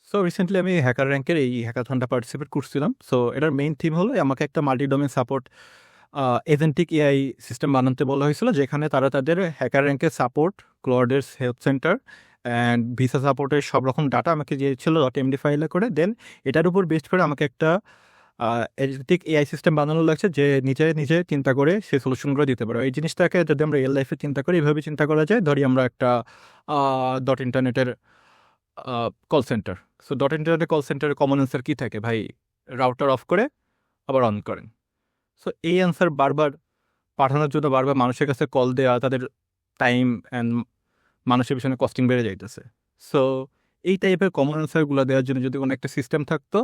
So recently আমি hacker র্যাঙ্কের এই হ্যাকাথনটা পার্টিসিপেট করছিলাম। সো এটার মেইন থিম হলো আমাকে একটা multi domain support agentic AI system বানাতে বলা হয়েছিল, যেখানে তারা তাদের হ্যাকার র্যাঙ্কের সাপোর্ট, ক্লডের হেল্প সেন্টার অ্যান্ড ভিসা সাপোর্টের সব রকম ডাটা আমাকে দিয়েছিল .md ফাইলে করে। দেন এটার উপর বেস্ট করে আমাকে একটা এজেন্টিক এআই সিস্টেম বানানো লাগছে, যে নিজে নিজে চিন্তা করে সেই সলিউশনগুলো দিতে পারে। এই জিনিসটাকে যদি আমরা রিয়েল লাইফে চিন্তা করি, এইভাবে চিন্তা করা যায়। ধরি আমরা একটা ইন্টারনেটের কল সেন্টার। সো ইন্টারনেটের কল সেন্টারের কমন অ্যান্সার কী থাকে ভাই? রাউটার অফ করে আবার অন করেন। সো এই অ্যান্সার বারবার পাঠানোর জন্য বারবার মানুষের কাছে কল দেওয়া, তাদের টাইম অ্যান্ড মানুষের পিছনে কস্টিং বেড়ে যাইতেছে। সো এই টাইপের কমন অ্যান্সারগুলো দেওয়ার জন্য যদি কোনো একটা সিস্টেম থাকতো,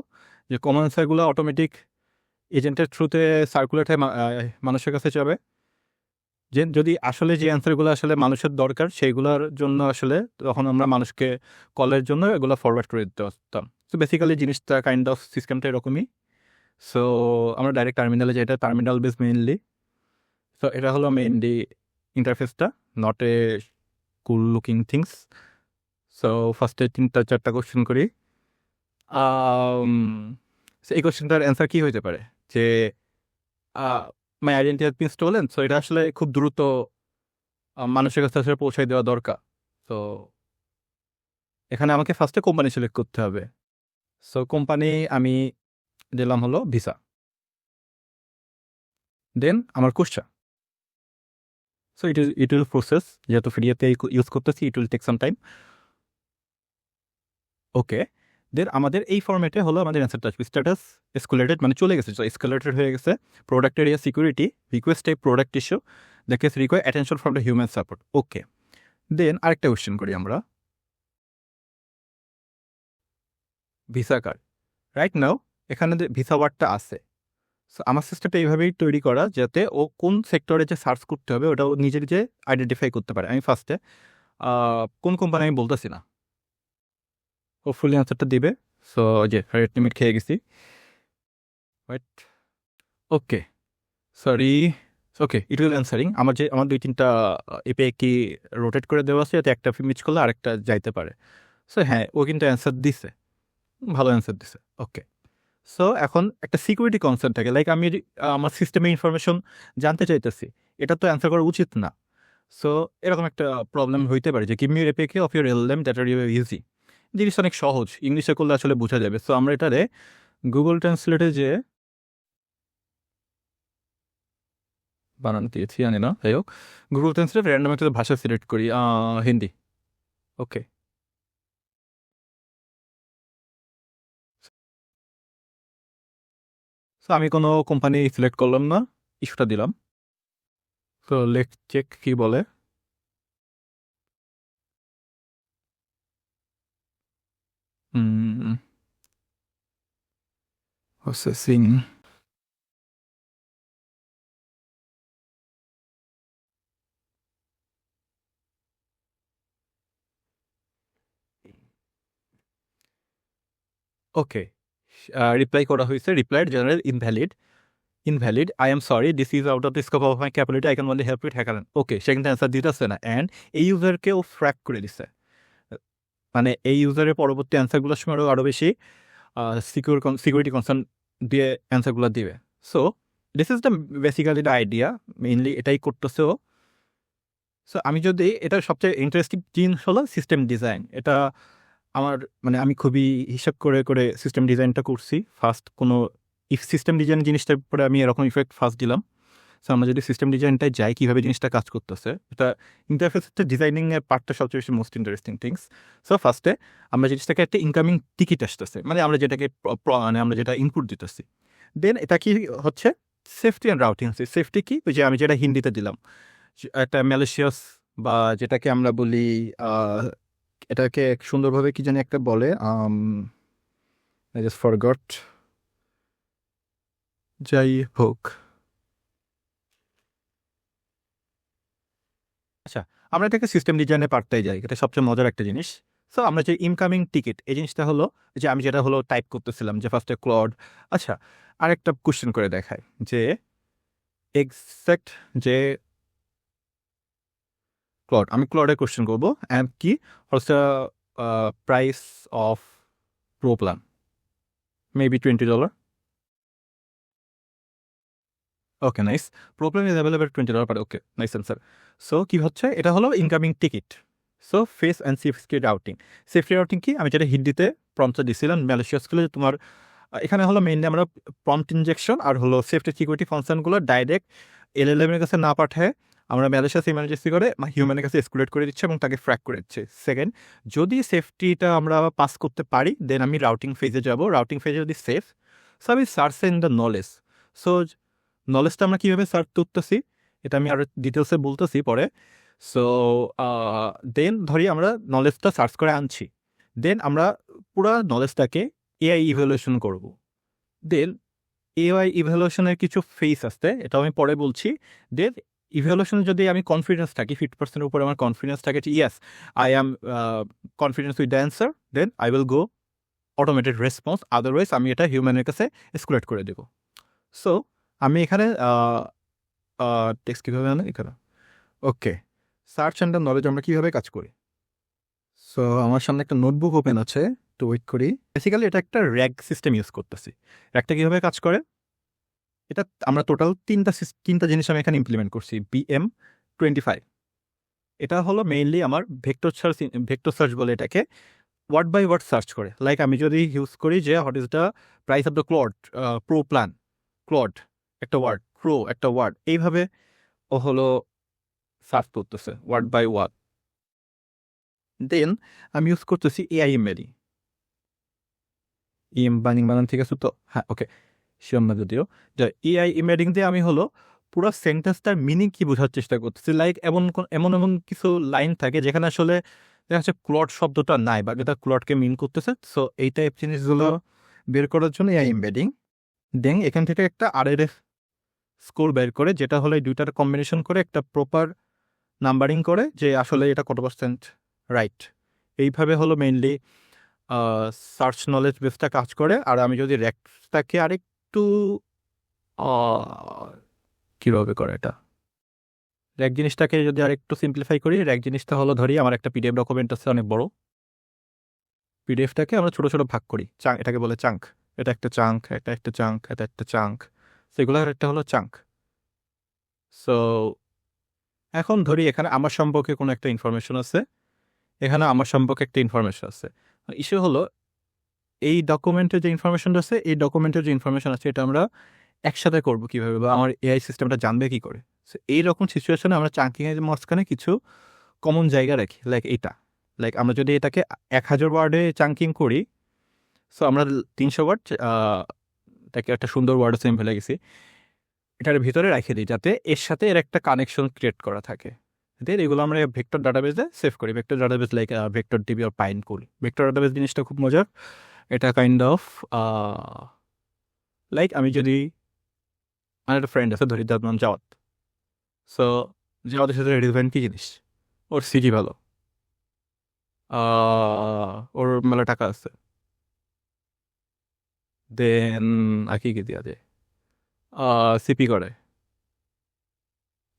যে কমন অ্যান্সারগুলো অটোমেটিক এজেন্টের থ্রুতে সার্কুলেট হয়ে মানুষের কাছে যাবে, যে যদি আসলে যে অ্যান্সারগুলো আসলে মানুষের দরকার সেইগুলোর জন্য আসলে তখন আমরা মানুষকে কলের জন্য এগুলো ফরওয়ার্ড করে দিতে পারতাম। সো বেসিক্যালি জিনিসটা কাইন্ড অফ সিস্টেমটা এরকমই। সো আমরা ডাইরেক্ট টার্মিনালে যাই, এটা টার্মিনাল বেস মেইনলি। সো এটা হলো মেইনলি ইন্টারফেসটা, not a cool looking things. So ফার্স্টে 3-4টা কোশ্চেন করি। এই কোশ্চেনটার অ্যান্সার কী হইতে পারে? যে my identity has been stolen. So এটা আসলে খুব দ্রুত মানুষের কাছে আসলে পৌঁছায় দেওয়া দরকার। তো এখানে আমাকে ফার্স্টে কোম্পানি সিলেক্ট করতে হবে। সো কোম্পানি আমি দিলাম হলো ভিসা। দেন আমার question. So it will process, যেহেতু ফ্রিতে ইউজ করতেছি, it will take some time. Okay, then আমাদের এই ফরম্যাটে হলো আমাদের অ্যান্সারটা আসবে। স্ট্যাটাস এসকুলেটেড, মানে চলে গেছে, এসকুলেটেড হয়ে গেছে। Product area security, request type product issue, that is require attention from the human support. Okay, then আরেকটা কোশ্চেন করি আমরা। ভিসা কার্ড, রাইট নাও এখানে ভিসা ওয়ার্ডটা আছে। সো আমার সিস্টেমটা এইভাবেই তৈরি করা, যাতে ও কোন সেক্টরে যে সার্চ করতে হবে ওটা ও নিজে নিজে আইডেন্টিফাই করতে পারে। আমি ফার্স্টে কোন কোম্পানি আমি বলতেছি না, হোপফুলি অ্যান্সারটা দিবে। সো যে রেড লিমিট খেয়ে গেছি, wait, okay, sorry, okay, it will answering. আমার 2-3টা এপে কি রোটেট করে দেওয়া আছে, যাতে একটা মিস করলে আরেকটা যাইতে পারে। সো হ্যাঁ, ও কিন্তু অ্যান্সার দিছে, ভালো অ্যান্সার দিছে। ওকে, সো এখন একটা সিকিউরিটি কনসার্ন থাকে, লাইক আমি আমার সিস্টেমে ইনফরমেশন জানতে চাইতেছি, এটা তো অ্যান্সার করা উচিত না। সো এরকম একটা প্রবলেম হইতে পারে, যে give me APK of your LM that are you easy. জিনিসটা অনেক সহজ, ইংলিশে করলে আসলে বোঝা যাবে। সো আমরা এটারে গুগল ট্রান্সলেটে যে বানানো দিয়েছি জানি না, যাই হোক, গুগল ট্রান্সলেট র্যান্ডম একটা ভাষা সিলেক্ট করি, হিন্দি। ওকে, সো আমি কোনো কোম্পানি সিলেক্ট করলাম না, ইস্যুটা দিলাম। তো লেট চেক কি বলে। প্রসেসিং, ওকে, রিপ্লাই করা হয়েছে, replied general invalid, I am sorry, this is out of the scope of my capability, I can only help it hacker. Okay, সে কিন্তু অ্যান্সার দিতেছে না, অ্যান্ড এই ইউজারকেও ফ্র্যাক করে দিচ্ছে। মানে এই ইউজারের পরবর্তী অ্যান্সারগুলোর সময় আরও বেশি সিকিউরিটি কনসার্ন দিয়ে অ্যান্সারগুলো দিবে। So this is the basically the idea, mainly এটাই করতেছেও। সো আমি যদি, এটা সবচেয়ে ইন্টারেস্টিং জিনিস হলো সিস্টেম ডিজাইন। এটা আমার, মানে আমি খুবই হিসাব করে করে সিস্টেম ডিজাইনটা করছি। ফার্স্ট কোনো ইফ সিস্টেম ডিজাইন জিনিসটার উপরে আমি এরকম ইফেক্ট ফার্স্ট দিলাম। সো আমরা যদি সিস্টেম ডিজাইনটায় যাই, কীভাবে জিনিসটা কাজ করতেছে, এটা ইন্টারফেসের ডিজাইনিংয়ের পার্টটা সবচেয়ে বেশি মোস্ট ইন্টারেস্টিং থিংস। সো ফার্স্টে আমরা জিনিসটাকে একটা ইনকামিং টিকিট আসতেছে, মানে আমরা যেটাকে মানে আমরা যেটা ইনপুট দিতেছি। দেন এটা কি হচ্ছে, সেফটি অ্যান্ড রাউটিং। সেফটি কি, ওই যে আমি যেটা হিন্দিতে দিলাম, একটা ম্যালিশিয়াস, বা যেটাকে আমরা বলি এটাকে সুন্দরভাবে কি জানি একটা বলে, আই জাস্ট ফরগট, যাই হোক। আচ্ছা, আমরা এটাকে সিস্টেম ডিজাইনে পারতেই যাই, এটা সবচেয়ে মজার একটা জিনিস। সো আমরা যে ইনকামিং টিকিট, এই জিনিসটা হলো যে আমি যেটা হলো টাইপ করতেছিলাম, যে ফার্স্টে ক্লড। আচ্ছা, আরেকটা কোশ্চেন করে দেখায়, যে এক্সাক্ট যে আমি ক্লডে কোশ্চেন করবো, অ্যান্ড কি হচ্ছে price of pro plan, maybe $20. Okay, nice. Pro plan is available $20 per. Okay, nice answer. So কি হচ্ছে, এটা হলো incoming ticket. So face and safety routing. Safety routing কি, আমি যেটা হিন্দিতে প্রম্পটটা দিছিলাম ম্যালিশিয়াস স্কুলে, তোমার এখানে হলো মেইনলি আমরা প্রম্পট ইনজেকশন আর হলো সেফটি সিকিউরিটি ফাংশনগুলো ডাইরেক্ট এলএলএম এর কাছে না পাঠায় আমরা ম্যালিশিয়াস ইমার্জেন্সি করে হিউম্যানের কাছে এসকুলেট করে দিচ্ছি এবং তাকে ফ্র্যাক করে দিচ্ছি। সেকেন্ড, যদি সেফটিটা আমরা পাস করতে পারি দেন আমি রাউটিং ফেজে যাব। রাউটিং ফেজে যদি সেফ, সো আমি search in the knowledge. So নলেজটা আমরা কীভাবে সার্চ করতেছি এটা আমি আরও ডিটেলসে বলতেছি পরে। সো দেন ধরি আমরা নলেজটা সার্চ করে আনছি, দেন আমরা পুরো নলেজটাকে এআই ইভ্যালুয়েশন করব। দেন এআই ইভ্যালুয়েশনের কিছু ফেস আসতে, এটা আমি পরে বলছি। দেন ইভ্যালুয়েশনে যদি আমি কনফিডেন্স থাকি, 50% উপরে আমার কনফিডেন্স থাকে যে yes I am confidence with the answer, then I will go automated response, otherwise আমি এটা হিউম্যানের কাছে এসকুলেট করে দেব। সো আমি এখানে টেক্সট কীভাবে আনে এখানে, ওকে, সার্চ অ্যান্ড দ্য নলেজ আমরা কীভাবে কাজ করি। সো আমার সামনে একটা নোটবুক ওপেন আছে, তো ওয়েট করি। বেসিক্যালি এটা একটা র্যাগ সিস্টেম ইউজ করতেছি। র্যাগটা কীভাবে কাজ করে, এটা আমরা টোটাল তিনটা জিনিস আমি এখানে ইমপ্লিমেন্ট করছি। BM25 এটা হলো মেইনলি আমার ভেক্টর সার্চ বলে এটাকে, ওয়ার্ড বাই ওয়ার্ড সার্চ করে। লাইক আমি যদি ইউজ করি যে what is the price of the pro plan, Claude একটা ওয়ার্ড, প্রো একটা ওয়ার্ড, এইভাবে ও হলো সার্চ করতেছে ওয়ার্ড বাই ওয়ার্ড। দেন আমি ইউজ করতেছি এআই এমবেডিং। বানান ঠিক আছে তো, হ্যাঁ, ওকে, শিওর না যদিও। যে এআই এমবেডিং দিয়ে আমি হলো পুরো সেন্টেন্সটার মিনিং কি বোঝার চেষ্টা করতেছি। লাইক এমন এমন কিছু লাইন থাকে যেখানে আসলে দেখা যাচ্ছে ক্লড শব্দটা নাই বা এটা ক্লডকে মিন করতেছে। সো এই টাইপ জিনিসগুলো বের করার জন্য এআই এমবেডিং। দেন এখান থেকে একটা RLF স্কোর বের করে, যেটা হলো এই দুইটার কম্বিনেশন করে একটা প্রপার নাম্বারিং করে যে আসলে এটা কত পার্সেন্ট রাইট। এইভাবে হলো মেইনলি সার্চ নলেজ বেসটা কাজ করে। আর আমি যদি র্যাকটাকে আরেকটু কীভাবে করে এটা, র্যাক জিনিসটাকে যদি আরেকটু সিম্পলিফাই করি, র্যাক জিনিসটা হলো ধরি আমার একটা পিডিএফ ডকুমেন্ট আছে অনেক বড়, পিডিএফটাকে আমরা ছোটো ছোটো ভাগ করি, এটাকে বলে চাঙ্ক। এটা একটা চাঙ্ক, এটা একটা চাঙ্ক, এটা একটা চাঙ্ক, সেগুলোর একটা হলো চাঙ্ক। সো এখন ধরি এখানে আমার সম্পর্কে কোনো একটা ইনফরমেশন আছে, এখানে আমার সম্পর্কে একটা ইনফরমেশন আছে। ইস্যু হলো এই ডকুমেন্টের যে ইনফরমেশনটা আছে, এই ডকুমেন্টের যে ইনফরমেশন আছে এটা আমরা একসাথে করবো কীভাবে, বা আমার এআই সিস্টেমটা জানবে কী করে। সো এইরকম সিচুয়েশনে আমরা চাঙ্কিংয়ের মাঝখানে কিছু কমন জায়গা রাখি। লাইক এইটা, লাইক আমরা যদি এটাকে 1000 ওয়ার্ডে চাঙ্কিং করি, সো আমরা 300 ওয়ার্ড তাকে একটা সুন্দর ওয়ার্ড সেম ফেলে গেছি, এটার ভিতরে রেখে দিই যাতে এর সাথে এর একটা কানেকশন ক্রিয়েট করা থাকে। দেন এগুলো আমরা ভেক্টর ডাটাবেসে সেভ করি। Vector database like vector DB আর পাইন কুল। ভেক্টর ডাটাবেস জিনিসটা খুব মজার। এটা কাইন্ড অফ লাইক আমি যদি আমার একটা ফ্রেন্ড আছে ধরি, তার নাম জাওয়াত। সো জাওয়াতের সাথে রিলেভেন্ট কী জিনিস, ওর সিজি ভালো, ওর মেলা টাকা আছে, দেন আর কি দেওয়া যায়, সিপি করে,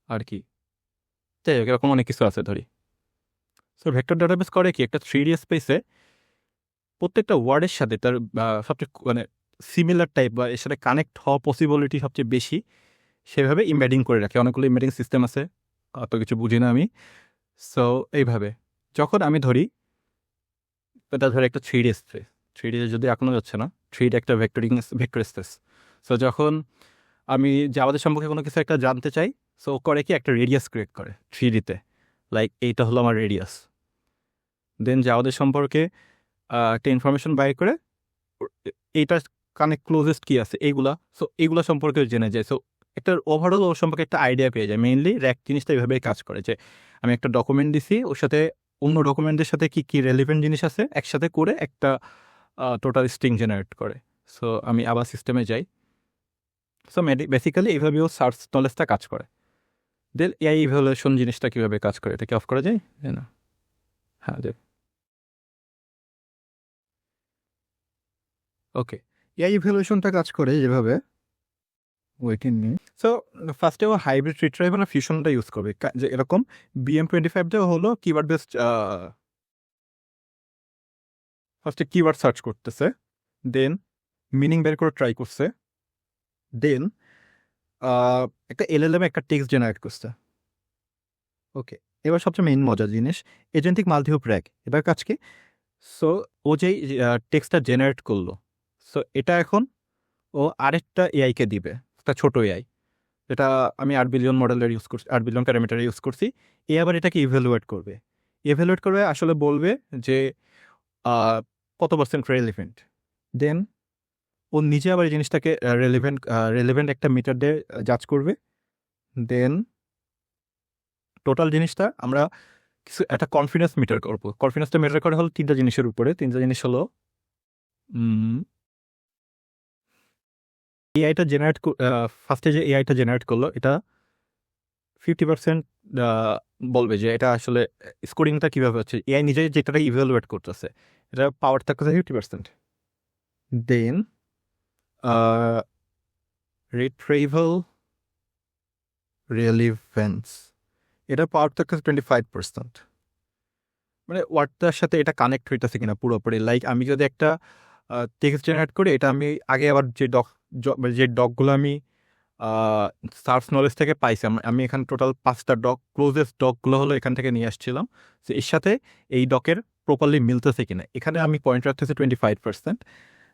আর কি, যাই হোক এরকম অনেক কিছু আছে ধরি। সো ভেক্টর ডাটাবেস করে কি, একটা 3D স্পেসে প্রত্যেকটা ওয়ার্ডের সাথে তার সবচেয়ে মানে সিমিলার টাইপ বা এর সাথে কানেক্ট হওয়া পসিবিলিটি সবচেয়ে বেশি, সেভাবে ইম্বেডিং করে রাখে। অনেকগুলো ইম্বেডিং সিস্টেম আছে, অত কিছু বুঝি না আমি। সো এইভাবে যখন আমি ধরি এটা ধরে একটা 3D স্পেস, 3D যদি এখনও যাচ্ছে না, 3D একটা ভেক্টর স্পেস। সো যখন আমি জাভাদের সম্পর্কে কোনো কিছু একটা জানতে চাই, সো করে কি একটা রেডিয়াস ক্রিয়েট করে 3Dতে, লাইক এইটা হলো আমার রেডিয়াস। দেন জাভাদের সম্পর্কে একটা ইনফরমেশন বাইর করে এইটা কানেক্ট ক্লোজেস্ট কী আছে এইগুলা, সো এইগুলো সম্পর্কে জেনে যায়। সো একটা ওভারঅল ওর সম্পর্কে একটা আইডিয়া পেয়ে যায়। মেইনলি র্যাক জিনিসটা এইভাবেই কাজ করে যে আমি একটা ডকুমেন্ট দিছি, ওর সাথে অন্য ডকুমেন্টের সাথে কী কী রেলিভেন্ট জিনিস আছে একসাথে করে একটা টোটাল স্ট্রিং জেনারেট করে। সো আমি আবার সিস্টেমে যাই। সো বেসিক্যালি এইভাবেও সার্চ নলেজটা কাজ করে। দেন এআই ইভ্যালুয়েশন জিনিসটা কীভাবে কাজ করে, এটা কি অফ করা যায় না? হ্যাঁ, দেখ, ওকে, এআই ইভ্যালুয়েশনটা কাজ করে যেভাবে, ওয়েটিং নিয়ে। সো ফার্স্টে ও হাইব্রিড রিট্রাইভাল আর ফিউশনটা ইউজ করবে, যে এরকম BM25 হলো কিওয়ার্ড বেসড ফার্স্টে কিওয়ার্ড সার্চ করতেছে, দেন মিনিং বের করে ট্রাই করছে, দেন একটা এলএলএম একটা টেক্সট জেনারেট করছে। ওকে, এবার সবচেয়ে মেইন মজার জিনিস, এজেন্টিক মাল্টিহুপ র্যাক এবার কাজ কি? সো ও যেই টেক্সটটা জেনারেট করলো, সো এটা এখন ও আরেকটা এআইকে দিবে, একটা ছোট এআই, যেটা আমি 8 বিলিয়ন মডেলের ইউজ করছি, 8 বিলিয়ন প্যারামিটার ইউজ করছি। এ আবার এটাকে ইভ্যালুয়েট করবে, আসলে বলবে যে কত পার্সেন্ট রেলিভেন্ট। দেন ও নিজে আবার এই জিনিসটাকে রেলিভেন্ট একটা মিটার দিয়ে জাজ করবে। দেন টোটাল জিনিসটা আমরা কিছু একটা কনফিডেন্স মিটার করবো। কনফিডেন্সটা মিটার করা হলো তিনটা জিনিসের উপরে। তিনটা জিনিস হলো এআইটা জেনারেট, ফার্স্টে যে এআইটা জেনারেট করলো এটা 50% বলবে যে এটা আসলে স্কোরিংটা কীভাবে হচ্ছে, এআই নিজে যেটা ইভ্যালুয়েট করতেছে, এটা পাওয়ার থাকতেছে 50%। দেন রিট্রিভাল রেলিভেন্স, এটা পাওয়ার থাকতেছে 25%। মানে ওয়ার্ডটার সাথে এটা কানেক্ট হইতেছে কিনা পুরোপুরি। লাইক আমি যদি একটা টেক্সট জেনারেট করি, এটা আমি আগে আবার যে ডকগুলো আমি সার্চ নলেজ থেকে পাইছি, আমি এখানে টোটাল 5টা ডক, ক্লোজেস্ট ডকগুলো হলো এখান থেকে নিয়ে আসছিলাম, তো এর সাথে এই ডকের প্রপারলি মিলতেছে কিনা, এখানে আমি পয়েন্ট রাখতেছি 25%।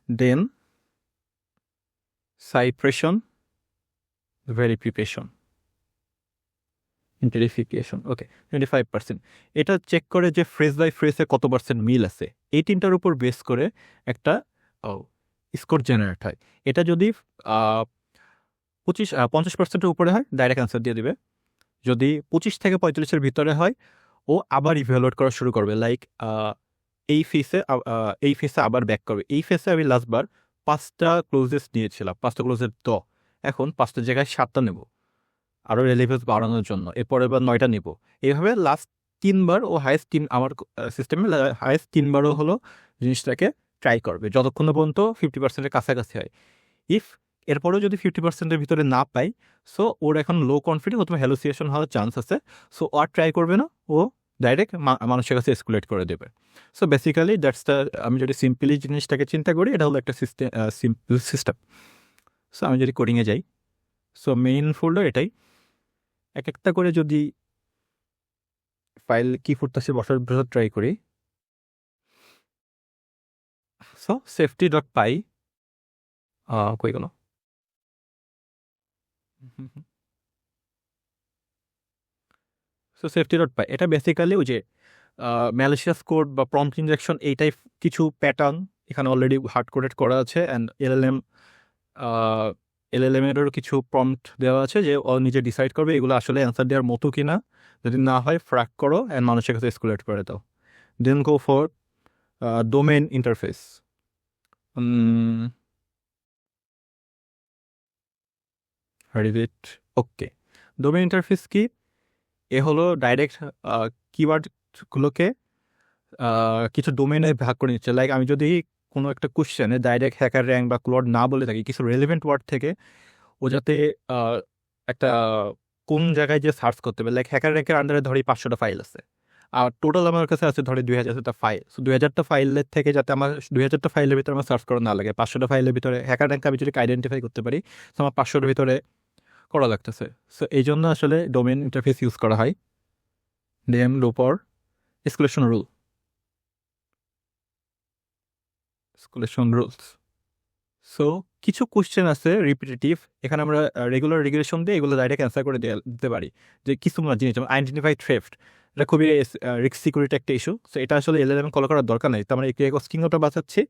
দেন সাইপ্রেশন ভেরিফিকেশন ভেরিফিকেশন, ওকে 25%। এটা চেক করে যে ফ্রেজ বাই ফ্রেজে কত পার্সেন্ট মিল আছে, এই তিনটার উপর বেস করে একটা স্কোর জেনারেট হয়। এটা যদি 50% উপরে হয় ডাইরেক্ট অ্যান্সার দিয়ে দিবে। যদি 25 থেকে 45-এর ভিতরে হয়, ও আবার ইভ্যালুয়েট করা শুরু করবে। লাইক এই ফেসে আবার ব্যাক করবে। এই ফেসে আমি লাস্টবার 5টা ক্লোজেস নিয়েছিলাম, 5টা ক্লোজের এখন 5টার জায়গায় 7টা নেব আরও রেলিভেন্স বাড়ানোর জন্য, এরপরে এবার 9টা নেব। এইভাবে লাস্ট 3বার ও হায়েস্ট আমার সিস্টেমে হায়েস্ট 3বারও হলো জিনিসটাকে ট্রাই করবে, যতক্ষণ পর্যন্ত 50%-এর কাছাকাছি হয়। ইফ এরপরেও যদি 50%-এর ভিতরে না পাই, সো ওর এখন লো কনফিডেন্স অথবা হ্যালুসিয়েশন হওয়ার চান্স আছে, সো আর ট্রাই করবে না, ও ডাইরেক্ট মানুষের কাছে এসকুলেট করে দেবে। সো বেসিক্যালি দ্যাটস দ্য, আমি যদি সিম্পলি জিনিসটাকে চিন্তা করি, এটা হলো একটা সিম্পল সিস্টেম। সো আমি যদি কোডিংয়ে যাই, সো মেইন ফোল্ডার এটাই, এক একটা করে যদি ফাইল কি ফুটতেছে বসার ট্রাই করি। সো সেফটি ডট পাই কই গেল, সো সেফটি ডট পাই, এটা বেসিক্যালি ওই যে ম্যালিশিয়াস কোড বা প্রম্পট ইনজেকশন এই টাইপ কিছু প্যাটার্ন এখানে অলরেডি হার্ড কোডেড করা আছে। অ্যান্ড এলএলএমেরও কিছু প্রম্পট দেওয়া আছে যে ও নিজে ডিসাইড করবে এগুলো আসলে অ্যান্সার দেওয়ার মতো কিনা। যদি না হয় ফ্র্যাক করো অ্যান্ড মানুষের কাছে এসকুলেট করে দাও। Then go for domain interface. Okay, domain interface কি? এ হলো ডাইরেক্ট কিওয়ার্ডগুলোকে কিছু ডোমেনে ভাগ করে নিচ্ছে। লাইক আমি যদি কোনো একটা কোশ্চেনে ডাইরেক্ট হ্যাকার র্যাঙ্ক বা ক্লড না বলে থাকি, কিছু রেলিভেন্ট ওয়ার্ড থেকে ও যাতে একটা কোন জায়গায় যে সার্চ করতে হবে। লাইক হ্যাকার র্যাঙ্কের আন্ডারে ধরি 500টা ফাইল আছে, আর টোটাল আমার কাছে আছে ধরে 2000টা ফাইল। সো 2000টা ফাইলের থেকে যাতে আমার 2000টা ফাইলের ভিতরে আমার সার্চ করা না লাগে, 500টা ফাইলের ভিতরে হ্যাকার র্যাঙ্ক আমি যদি আইডেন্টিফাই করতে পারি, তো আমার 500টার ভিতরে করা লাগতেছে। সো এই জন্য আসলে ডোমেন ইন্টারফেস ইউজ করা হয়। দেন লোপর এসকুলেশন রুলস। সো কিছু কোশ্চেন আছে রিপিটেটিভ, এখানে আমরা রেগুলার রেগুলেশন দিয়ে এগুলো ডাইরেক্ট অ্যান্সার করে দিতে পারি। যে কিছু জিনিস যেমন আইডেন্টিফাই থ্রেফট, এটা খুবই রিস্ক সিকিউরিটি একটা ইস্যু। সো এটা আসলে এলএলএম কল করার দরকার নেই, তো আমরা এই কিংটা বাঁচাচ্ছি।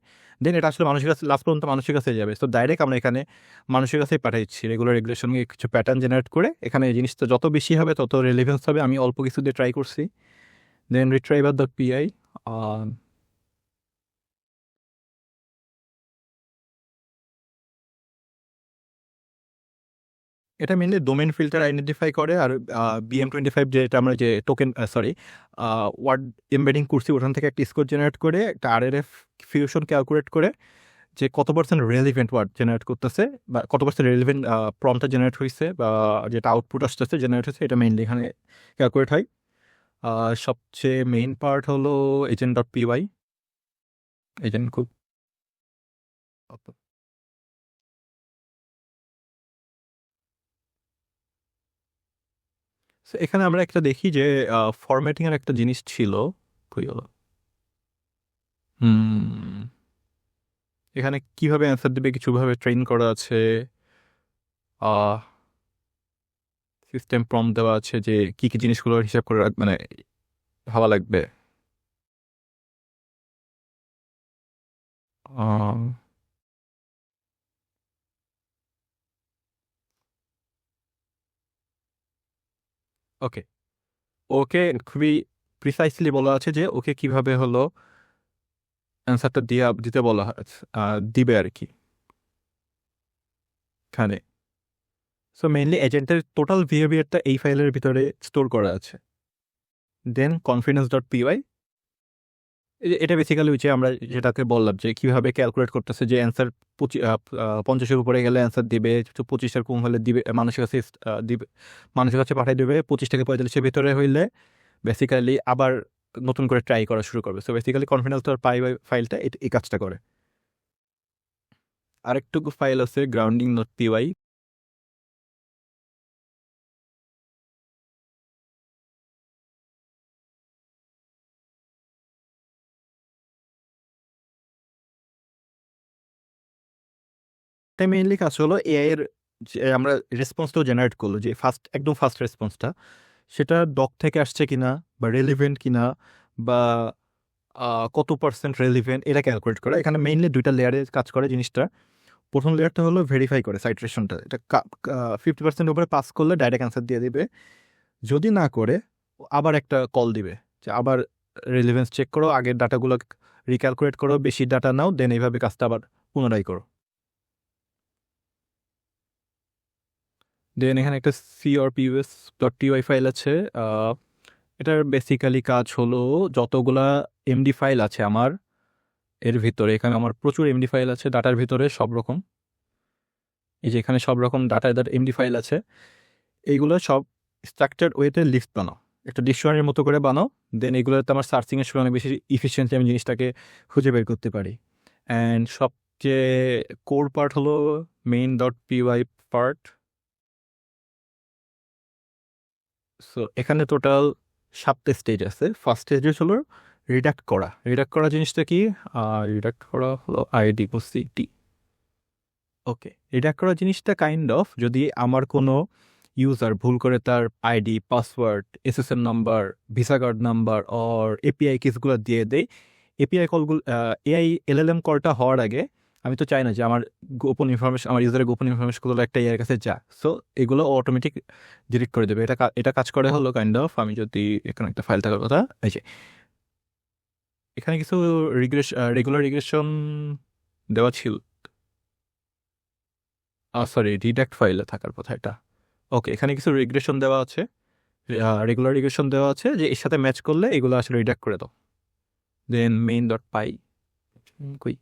দেন এটা আসলে মানুষের কাছে লাস্ট পর্যন্ত মানুষের কাছে যাবে। সো ডাইরেক্ট আমরা এখানে মানুষের কাছেই পাঠাচ্ছি রেগুলার রেগুলেশনকে কিছু প্যাটার্ন জেনারেট করে। এখানে এই জিনিসটা যত বেশি হবে তত রেলিভেন্স হবে। আমি অল্প কিছু দিয়ে ট্রাই করছি। দেন রিট্রাইভার দ্য পিআই, এটা মেনলি ডোমেন ফিল্টার আইডেন্টিফাই করে। আর BM25 যেটা আমরা যে টোকেন ওয়ার্ড এমবেডিং করছি, ওখান থেকে একটা স্কোর জেনারেট করে একটা RRF ফিউশন ক্যালকুলেট করে যে কত পার্সেন্ট রেলিভেন্ট ওয়ার্ড জেনারেট করতেছে বা কত পার্সেন্ট রেলিভেন্ট প্রম্পটটা জেনারেট হয়েছে বা যেটা আউটপুট আসতেছে জেনারেট হয়েছে, এটা মেইনলি এখানে ক্যালকুলেট হয়। সবচেয়ে মেইন পার্ট হলো agent.py। এজেন্ট খুব So, এখানে আমরা একটা দেখি যে ফরম্যাটিং এর একটা জিনিস ছিল। কই হলো? এখানে কিভাবে অ্যান্সার দিবে কিছুভাবে ট্রেন করা আছে, সিস্টেম প্রম্পট দেওয়া আছে যে কি কি জিনিসগুলো হিসাব করে মানে ভাবা লাগবে। ওকে, ওকে খুবই প্রিসাইসলি বলা আছে যে ওকে কিভাবে হলো অ্যান্সারটা দিতে বলা দিবে আর কি এখানে। সো মেইনলি এজেন্টের টোটাল বিহেভিয়ারটা এই ফাইলের ভিতরে স্টোর করা আছে। দেন কনফিডেন্স ডট পিওয়াই, এটা বেসিক্যালি হচ্ছে আমরা যেটাকে বললাম যে কীভাবে ক্যালকুলেট করতেছে যে অ্যান্সার 50-এর উপরে গেলে অ্যান্সার দিবে, 25-এর কম হলে দিবে মানুষের কাছে দিবে, মানুষের কাছে পাঠিয়ে দেবে, 25 থেকে 45-এর ভিতরে হইলে বেসিক্যালি আবার নতুন করে ট্রাই করা শুরু করবে। সো বেসিক্যালি কনফিডেন্স ডট পাই ফাইলটা এই কাজটা করে। আরেকটুকু ফাইল আছে গ্রাউন্ডিং ডট পিওয়াই, তাই মেইনলি কাজ হলো এআই এর যে আমরা রেসপন্সটাও জেনারেট করলো যে একদম ফার্স্ট রেসপন্সটা সেটা ডক থেকে আসছে কিনা বা রেলিভেন্ট কিনা বা কত পার্সেন্ট রেলিভেন্ট এটা ক্যালকুলেট করা। এখানে মেইনলি 2টা লেয়ারে কাজ করে জিনিসটা। প্রথম লেয়ারটা হলো ভেরিফাই করে সাইট্রেশনটা, এটা 50% উপরে পাস করলে ডাইরেক্ট অ্যান্সার দিয়ে দিবে, যদি না করে আবার একটা কল দিবে যে আবার রেলিভেন্স চেক করো, আগের ডাটাগুলো রিক্যালকুলেট করো, বেশি ডাটা নাও, দেন এইভাবে কাজটা আবার পুনরায় করো। দেন এখানে একটা সিআরপিউএস ডট টিওয়াই ফাইল আছে। এটার বেসিক্যালি কাজ হলো যতগুলা এমডি ফাইল আছে আমার এর ভিতরে, এখানে আমার প্রচুর এমডি ফাইল আছে ডাটার ভিতরে সব রকম, এই যে এখানে সব রকম ডাটা এমডি ফাইল আছে, এইগুলো সব স্ট্রাকচার্ড ওয়েতে লিস্ট বানাও, একটা ডিকশনারির মতো করে বানাও। দেন এগুলোতে আমার সার্চিংয়ের সময় অনেক বেশি ইফিসিয়েন্টলি আমি জিনিসটাকে খুঁজে বের করতে পারি। অ্যান্ড সবচেয়ে কোর পার্ট হলো main dot PY part. So এখানে টোটাল 7টা স্টেজ আছে। ফার্স্ট স্টেজ হলো রিডাক্ট করা। রিডাক্ট করা জিনিসটা কি? রিডাক্ট করা হলো আইডি ও সিটি। ওকে, রিডাক্ট করা জিনিসটা কাইন্ড অফ যদি আমার কোনো ইউজার ভুল করে তার ID, password, SSN number, Visa card number or API কিসগুলো দিয়ে দেয়, এপিআই কলগুলো এআই এলএলএম কলটা হওয়ার আগে আমি তো চাই না যে আমার গোপন ইনফরমেশন, আমার ইউজারের গোপন ইনফরমেশনগুলো একটা এর কাছে যা। সো এগুলো অটোমেটিক ডিলিট করে দেবে। এটা কাজ করে হলো কাইন্ড অফ, আমি যদি এখানে একটা ফাইল থাকার কথা, এই যে এখানে কিছু রেগুলার রিগ্রেশন দেওয়া ছিল, সরি রিডাক্ট ফাইলে থাকার কথা এটা। ওকে, এখানে কিছু রিগ্রেশন দেওয়া আছে, রেগুলার রিগ্রেশন দেওয়া আছে যে এর সাথে ম্যাচ করলে এগুলো আসলে রিডাক্ট করে দাও। দেন মেইন ডট পাই কই,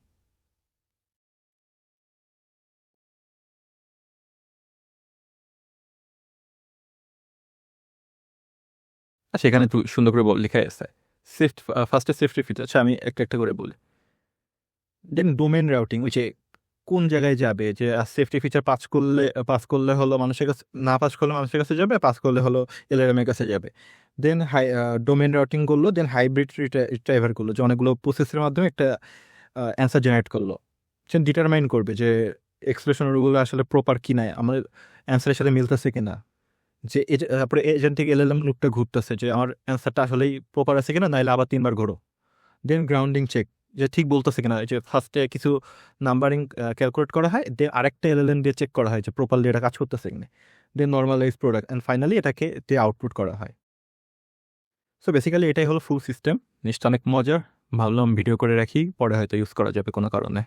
আচ্ছা এখানে একটু সুন্দর করে লেখা আছে ফার্স্টে সেফটি ফিচার। আচ্ছা আমি একটা একটা করে বলি। দেন ডোমেন রাউটিং, ওই যে কোন জায়গায় যাবে, যে সেফটি ফিচার পাস করলে হলো মানুষের কাছে, না পাস করলে মানুষের কাছে যাবে, পাস করলে হলো এলআরএম এর কাছে যাবে। দেন ডোমেন রাউটিং করলো, দেন হাইব্রিড রিট্রাইভার করলো, যে অনেকগুলো প্রসেসের মাধ্যমে একটা অ্যান্সার জেনারেট করলো। সে ডিটারমাইন করবে যে এক্সপ্রেশন ওগুলো আসলে প্রপার কি না, আমাদের অ্যান্সারের সাথে মিলতেছে কিনা, যে তারপরে এজেন্ট থেকে এলএলএম লুকটা ঘুরতেছে যে আমার অ্যান্সারটা আসলেই প্রপার আছে কিনা, নাহলে আবার 3বার ঘোরো। দেন গ্রাউন্ডিং চেক, যে ঠিক বলতেছে কিনা, যে ফার্স্টে কিছু নাম্বারিং ক্যালকুলেট করা হয়, দেন আরেকটা এলএলএম দিয়ে চেক করা হয় যে প্রপারলি এটা কাজ করতেছে কিনা, দেন নর্মালাইজ প্রোডাক্ট, অ্যান্ড ফাইনালি এটাকে দিয়ে আউটপুট করা হয়। সো বেসিক্যালি এটাই হলো ফুল সিস্টেম। জিনিসটা অনেক মজার, ভাবলাম ভিডিও করে রাখি, পরে হয়তো ইউজ করা যাবে কোনো কারণে।